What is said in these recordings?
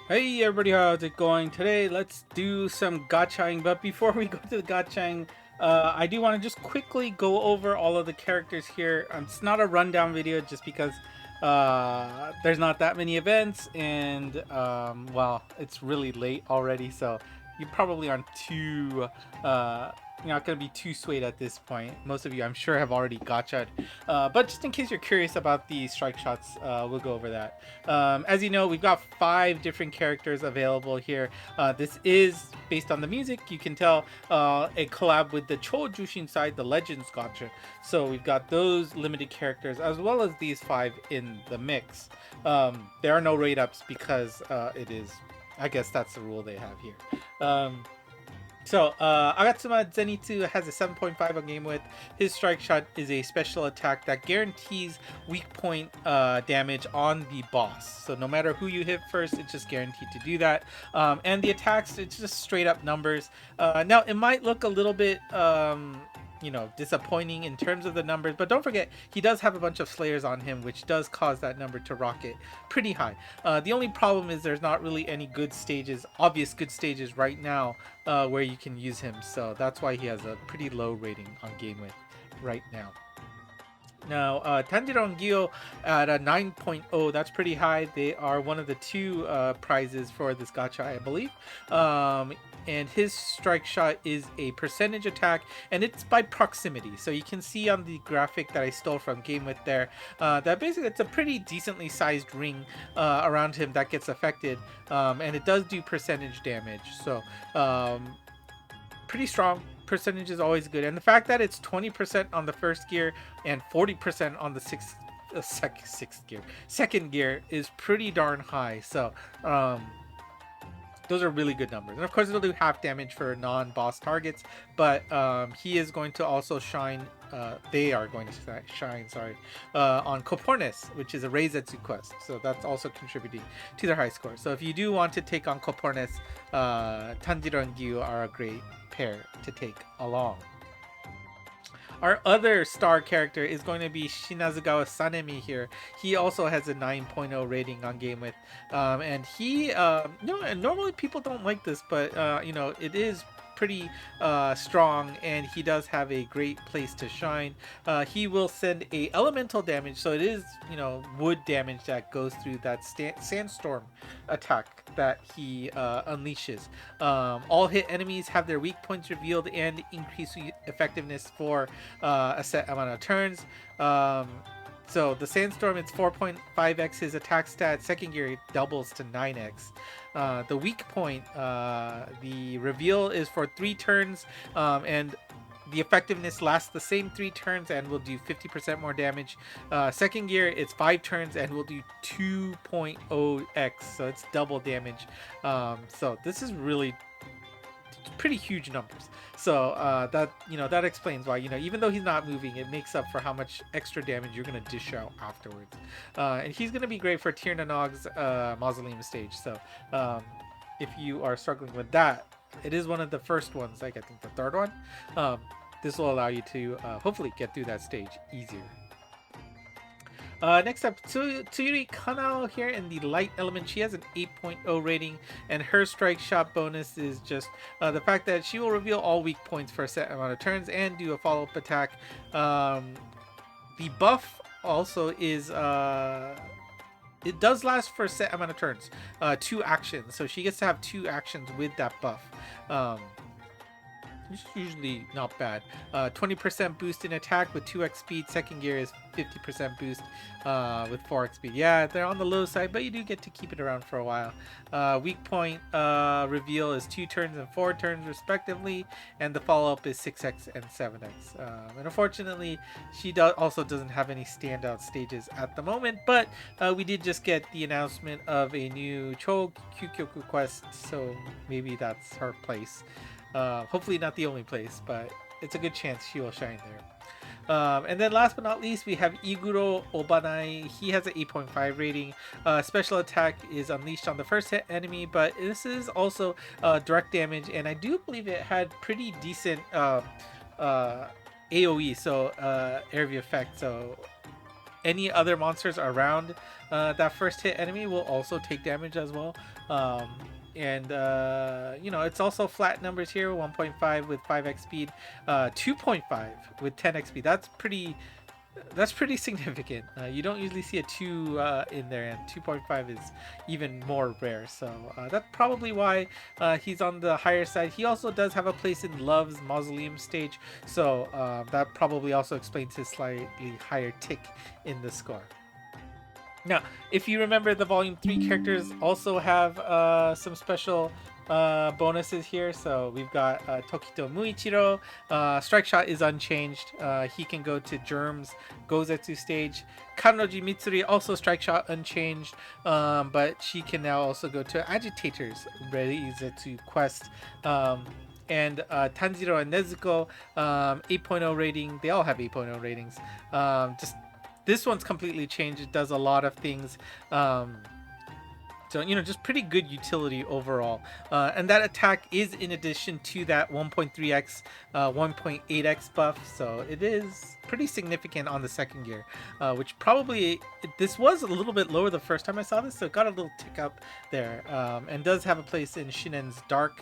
Hey everybody, how's it going? Today let's do some gachaing, but before we go to the gachaing, I do want to just quickly go over all of the characters here. It's not a rundown video just because there's not that many events and well, it's really late already, so you probably aren't too you're not going to be too swayed at this point. Most of you, I'm sure, have already gotcha'd. But just in case you're curious about the strike shots, we'll go over that. As you know, we've got 5 different characters available here. This is based on the music. You can tell a collab with the Chojushin side, the Legends Gacha. So we've got those limited characters as well as these 5 in the mix. There are no rate ups because it is, I guess that's the rule they have here. Agatsuma Zenitsu has a 7.5 on game width. His strike shot is a special attack that guarantees weak point damage on the boss. So no matter who you hit first, it's just guaranteed to do that. And the attacks, it's just straight up numbers. Now, it might look a little bit disappointing in terms of the numbers, but don't forget he does have a bunch of slayers on him, which does cause that number to rocket pretty high. The only problem is there's not really any good stages, obvious good stages right now where you can use him, so that's why he has a pretty low rating on game width right now. Now, Tanjiro and Gyo at a 9.0, that's pretty high. They are one of the 2 prizes for this gacha, I believe. And his strike shot is a percentage attack, and it's by proximity. So you can see on the graphic that I stole from Game With there, that basically it's a pretty decently sized ring around him that gets affected, and it does do percentage damage. So pretty strong. Percentage is always good, and the fact that it's 20% on the first gear and 40% on the second gear is pretty darn high. So those are really good numbers, and of course it'll do half damage for non-boss targets, but he is going to also shine, they are going to shine, on Kopornes, which is a Reizetsu quest, so that's also contributing to their high score. So if you do want to take on Kopornes, Tanjiro and Gyu are a great pair to take along. Our other star character is going to be Shinazugawa Sanemi here. He also has a 9.0 rating on game width, and he, normally people don't like this, but it is pretty strong, and he does have a great place to shine. He will send a elemental damage, so it is wood damage that goes through that sandstorm attack that he unleashes. All hit enemies have their weak points revealed and increase effectiveness for a set amount of turns. So the sandstorm, it's 4.5x his attack stat. Second gear, it doubles to 9x. The weak point, the reveal is for 3 turns, and the effectiveness lasts the same 3 turns and will do 50% more damage. Second gear, it's 5 turns and will do 2.0x, so it's double damage. So this is really pretty huge numbers. So that explains why even though he's not moving, it makes up for how much extra damage you're gonna dish out afterwards. And he's gonna be great for Tir Nanog's Mausoleum stage. So if you are struggling with that, it is one of the first ones. Like I think the 3rd one. This will allow you to hopefully get through that stage easier. Next up, Tsuyuri Kanao here in the light element. She has an 8.0 rating, and her strike shot bonus is just the fact that she will reveal all weak points for a set amount of turns and do a follow-up attack. The buff also is it does last for a set amount of turns, 2 actions, so she gets to have 2 actions with that buff. Which is usually not bad. 20% boost in attack with 2x speed. Second gear is 50% boost with 4x speed. Yeah, they're on the low side, but you do get to keep it around for a while. Weak point reveal is 2 turns and 4 turns respectively, and the follow-up is 6x and 7x. And unfortunately, she also doesn't have any standout stages at the moment, but we did just get the announcement of a new Cho Kyukyoku quest, so maybe that's her place. Hopefully not the only place, but it's a good chance she will shine there. And then last but not least, we have Iguro Obanai. He has an 8.5 rating. Special attack is unleashed on the first hit enemy, but this is also direct damage, and I do believe it had pretty decent AoE, so area of effect. So any other monsters around that first hit enemy will also take damage as well. And you know, it's also flat numbers here, 1.5 with 5x speed, 2.5 with 10x speed. That's pretty significant. You don't usually see a 2 in there, and 2.5 is even more rare. So that's probably why he's on the higher side. He also does have a place in Love's Mausoleum stage, so that probably also explains his slightly higher tick in the score. Now, if you remember, the Volume 3 characters also have some special bonuses here. So we've got Tokito Muichiro. Strike Shot is unchanged. He can go to Germ's Gozetsu stage. Kanroji Mitsuri, also Strike Shot unchanged, but she can now also go to Agitator's Reizetsu quest. And Tanjiro and Nezuko, 8.0 rating. They all have 8.0 ratings. Just this one's completely changed. It does a lot of things. So, you know, just pretty good utility overall. And that attack is in addition to that 1.3x, 1.8x buff. So it is pretty significant on the second gear, which probably, this was a little bit lower the first time I saw this. So it got a little tick up there, and does have a place in Shinen's Dark,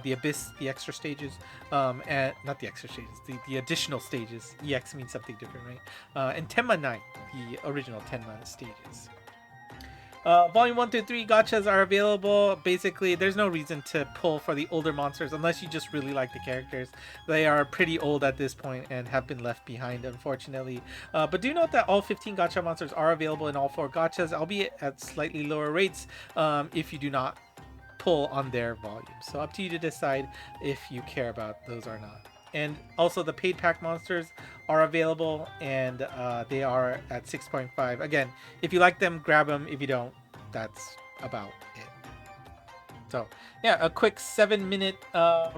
the Abyss, the extra stages, and not the extra stages, the additional stages. EX means something different, right? And Tenma 9, the original Tenma stages. Volume 1 through 3 gachas are available. Basically, there's no reason to pull for the older monsters unless you just really like the characters. They are pretty old at this point and have been left behind, unfortunately. But do note that all 15 gacha monsters are available in all 4 gachas, albeit at slightly lower rates if you do not pull on their volume. So up to you to decide if you care about those or not. And also the paid pack monsters are available, and they are at 6.5. Again, if you like them, grab them. If you don't, that's about it. So yeah, a quick 7-minute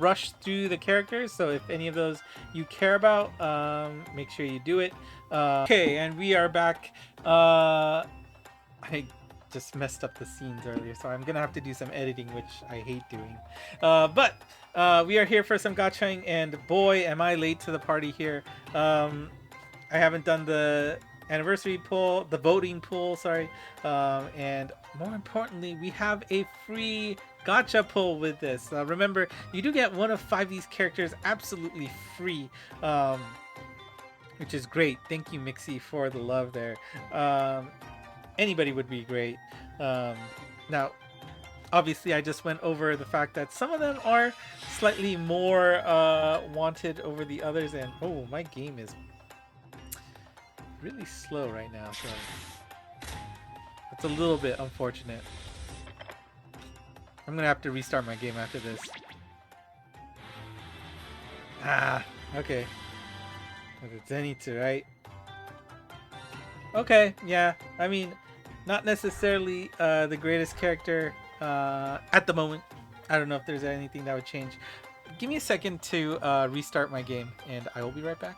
rush through the characters. So if any of those you care about, make sure you do it. Okay, and we are back. I just messed up the scenes earlier, so I'm gonna have to do some editing, which I hate doing. But we are here for some gachaing, and boy, am I late to the party here. I haven't done the anniversary pool, the voting pool, sorry. And more importantly, we have a free gacha pull with this. Remember, you do get one of 5 of these characters absolutely free, which is great. Thank you, Mixie, for the love there. Anybody would be great. Now, obviously, I just went over the fact that some of them are slightly more wanted over the others, and oh, my game is really slow right now, so that's a little bit unfortunate. I'm gonna have to restart my game after this. Okay. It's Zenitsu, right? Okay, yeah, I mean, not necessarily the greatest character at the moment. I don't know if there's anything that would change. Give me a second to restart my game, and I will be right back.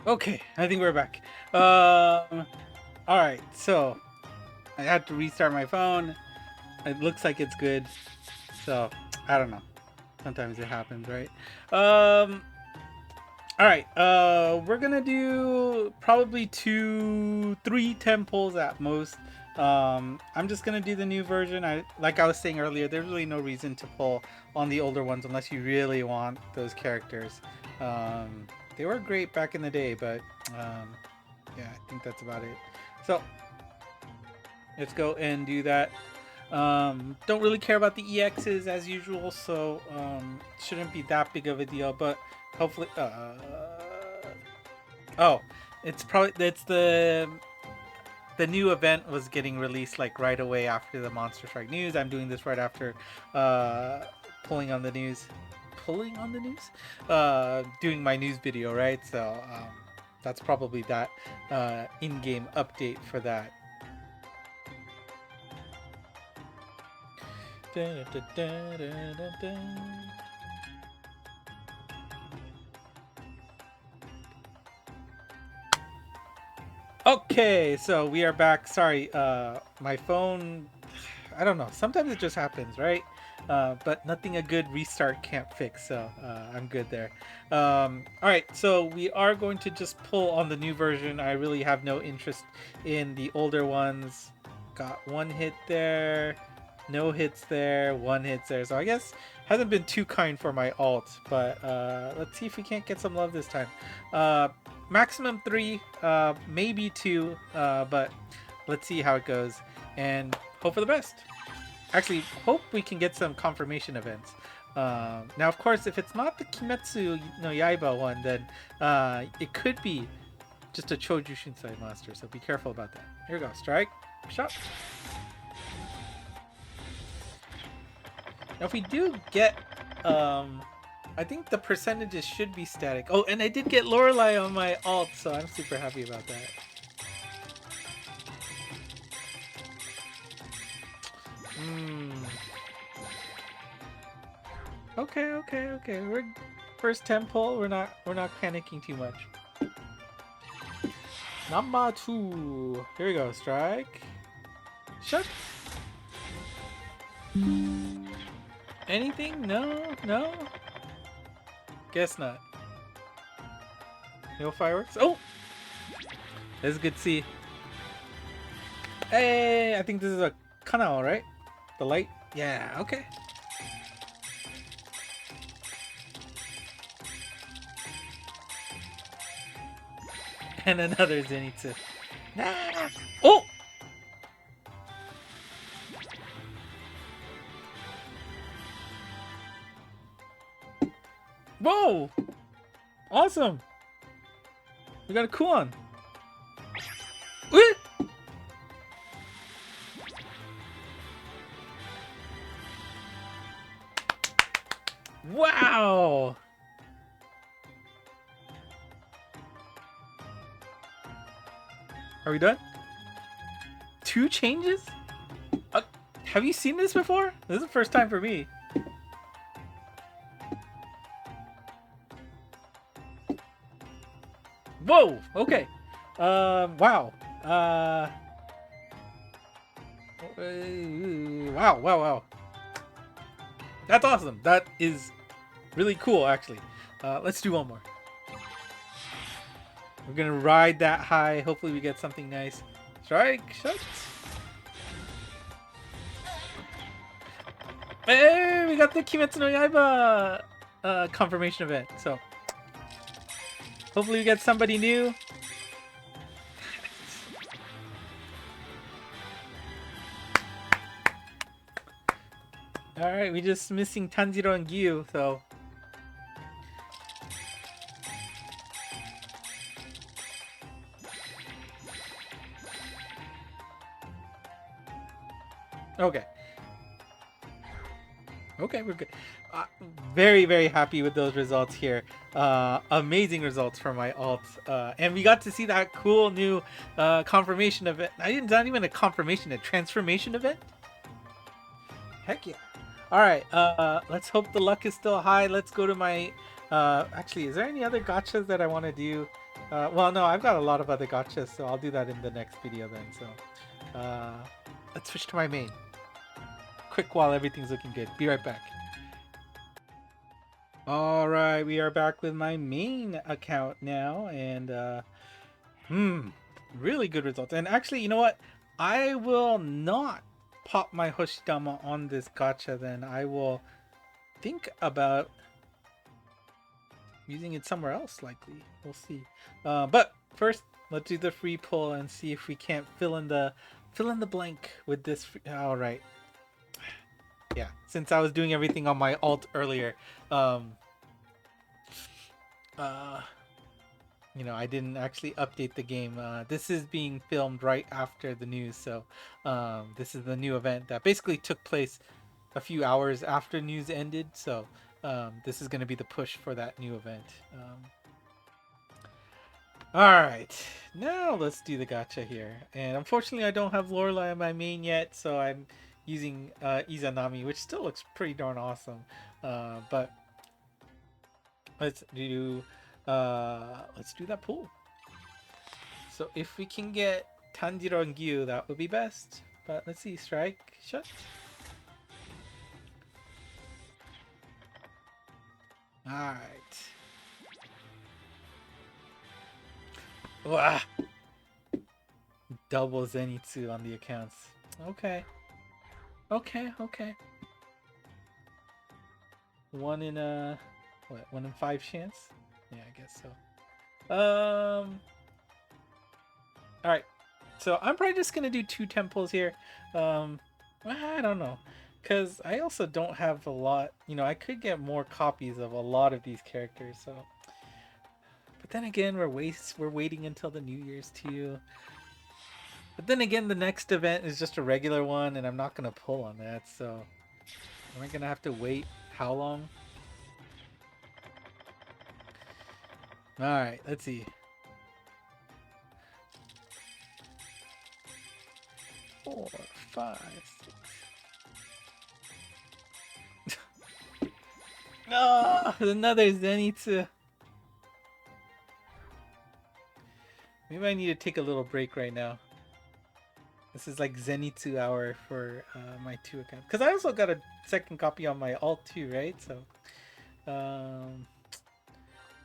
Okay, I think we're back. Alright, so I had to restart my phone. It looks like it's good, so I don't know. Sometimes it happens, right? Alright, we're gonna do probably 2, 3 temples at most. I'm just gonna do the new version. Like I was saying earlier, there's really no reason to pull on the older ones unless you really want those characters. They were great back in the day, but yeah, I think that's about it. So let's go and do that. Don't really care about the EXs as usual, so shouldn't be that big of a deal, but hopefully oh, it's the new event was getting released like right away after the Monster Strike news. I'm doing this right after pulling on the news, doing my news video, right? So that's probably that in-game update for that. Okay, so we are back. Sorry, my phone, I don't know, sometimes it just happens, right? but nothing a good restart can't fix, so I'm good there. Alright, so we are going to just pull on the new version. I really have no interest in the older ones. Got one hit there, no hits there, one hits there, so I guess hasn't been too kind for my alt, but let's see if we can't get some love this time. Maximum 3, maybe 2, but let's see how it goes, and hope for the best. Actually, hope we can get some confirmation events. Now, of course, if it's not the Kimetsu no Yaiba one, then it could be just a Choju Shinsai monster, so be careful about that. Here we go. Strike. Shot. Now, if we do get... I think the percentages should be static. Oh, and I did get Lorelei on my alt, so I'm super happy about that. Okay. We're first 10 pull. We're not panicking too much. Number 2. Here we go. Strike. Shut. Anything? No. Guess not. No fireworks. Oh, that's good to see. Hey, I think this is a kanao, right? The light. Yeah. Okay. And another Zenitsu. Nah. Oh! Whoa! Awesome! We got a Kuon. Wow! Are we done? 2 changes? Have you seen this before? This is the first time for me. Whoa! Okay. Wow. Wow. That's awesome. That is really cool, actually. Let's do one more. We're gonna ride that high. Hopefully we get something nice. Strike, shot. Hey, we got the Kimetsu no Yaiba confirmation event. So hopefully we get somebody new. All right, we just missing Tanjiro and Gyu, so. Okay, we're good. Very happy with those results here. Amazing results for my alt. And we got to see that cool new confirmation event. Not even a confirmation, a transformation event. Heck yeah. Alright, let's hope the luck is still high. Let's go to my... actually, is there any other gachas that I want to do? Well, no, I've got a lot of other gachas, so I'll do that in the next video then. So, let's switch to my main. Quick while everything's looking good. Be right back. Alright, we are back with my main account now, and really good results. And actually, you know what? I will not pop my Hoshidama on this gacha then. I will think about using it somewhere else, likely. We'll see. But first, let's do the free pull and see if we can't fill in the blank with this. Alright. Yeah, since I was doing everything on my alt earlier, you know, I didn't actually update the game. This is being filmed right after the news, so this is the new event that basically took place a few hours after news ended, so this is going to be the push for that new event. Alright, now let's do the gacha here. And unfortunately I don't have Lorelei on my main yet, so I'm using Izanami, which still looks pretty darn awesome. But let's do that pool. So if we can get Tanjiro and Gyu, that would be best. But let's see, strike, shot. Alright. Wow. Double Zenitsu on the accounts. Okay. Okay. 1 in what? 1 in 5 chance? Yeah, I guess so. Alright. So I'm probably just gonna do 2 temples here. I don't know. Because I also don't have a lot, I could get more copies of a lot of these characters, so. But then again, we're waiting until the New Year's too. But then again, the next event is just a regular one, and I'm not gonna pull on that, so am I gonna have to wait how long? Alright, let's see. 4, 5, 6. No, another Zenitsu. Maybe I need to take a little break right now. This is like Zenitsu hour for my 2 accounts. Because I also got a second copy on my alt too, right? So,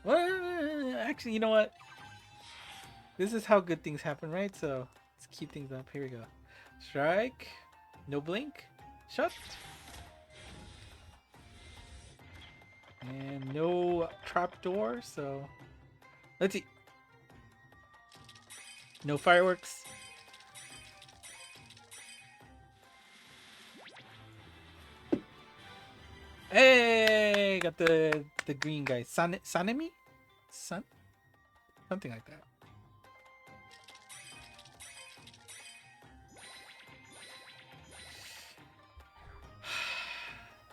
well, actually, you know what? This is how good things happen, right? So, let's keep things up. Here we go. Strike. No blink. Shut. And no trapdoor, so let's see. No fireworks. Hey, got the green guy. Sanemi? Something like that.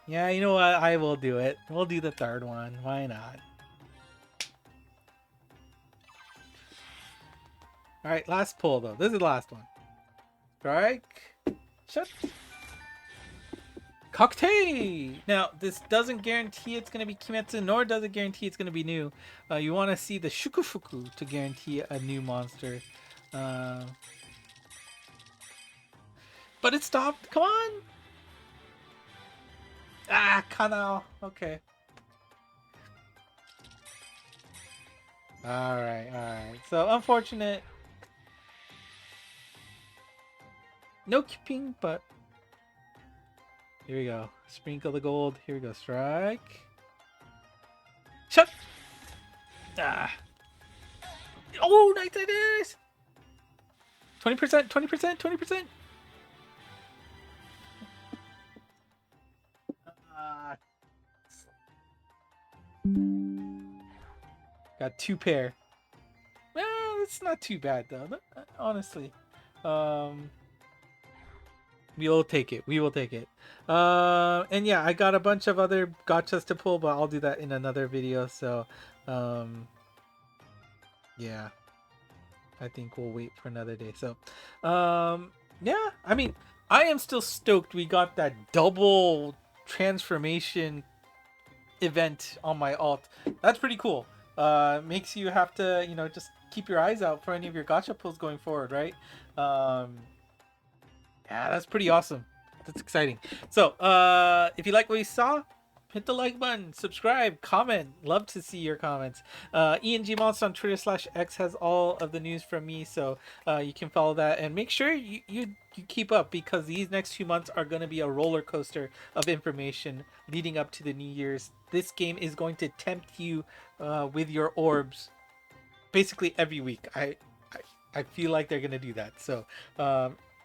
Yeah, you know what? I will do it. We'll do the 3rd one. Why not? Alright, last pull though. This is the last one. Strike. Shut. Cocktail! Now, this doesn't guarantee it's going to be Kimetsu, nor does it guarantee it's going to be new. You want to see the Shukufuku to guarantee a new monster. But it stopped. Come on! Ah, Kanao. Okay. Alright. So, unfortunate. No keeping, but here we go. Sprinkle the gold. Here we go. Strike. Shut. Ah. Oh, nice it is. 20%, 20%, 20%. Got 2 pair. Well, it's not too bad though. Honestly. We will take it. We will take it. And yeah, I got a bunch of other gachas to pull, but I'll do that in another video. So, yeah, I think we'll wait for another day. So, yeah, I mean, I am still stoked we got that double transformation event on my alt. That's pretty cool. Makes you have to, just keep your eyes out for any of your gacha pulls going forward, right? Yeah, that's pretty awesome. That's exciting. So, if you like what you saw, hit the like button, subscribe, comment. Love to see your comments. ENG Monster on Twitter/X has all of the news from me, so you can follow that and make sure you keep up, because these next 2 months are going to be a roller coaster of information leading up to the New Year's. This game is going to tempt you with your orbs basically every week. I feel like they're going to do that. So,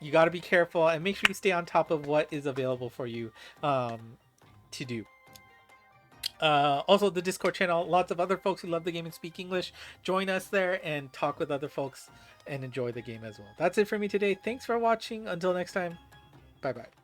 you got to be careful and make sure you stay on top of what is available for you to do. Also, the Discord channel, lots of other folks who love the game and speak English. Join us there and talk with other folks and enjoy the game as well. That's it for me today. Thanks for watching. Until next time, bye-bye.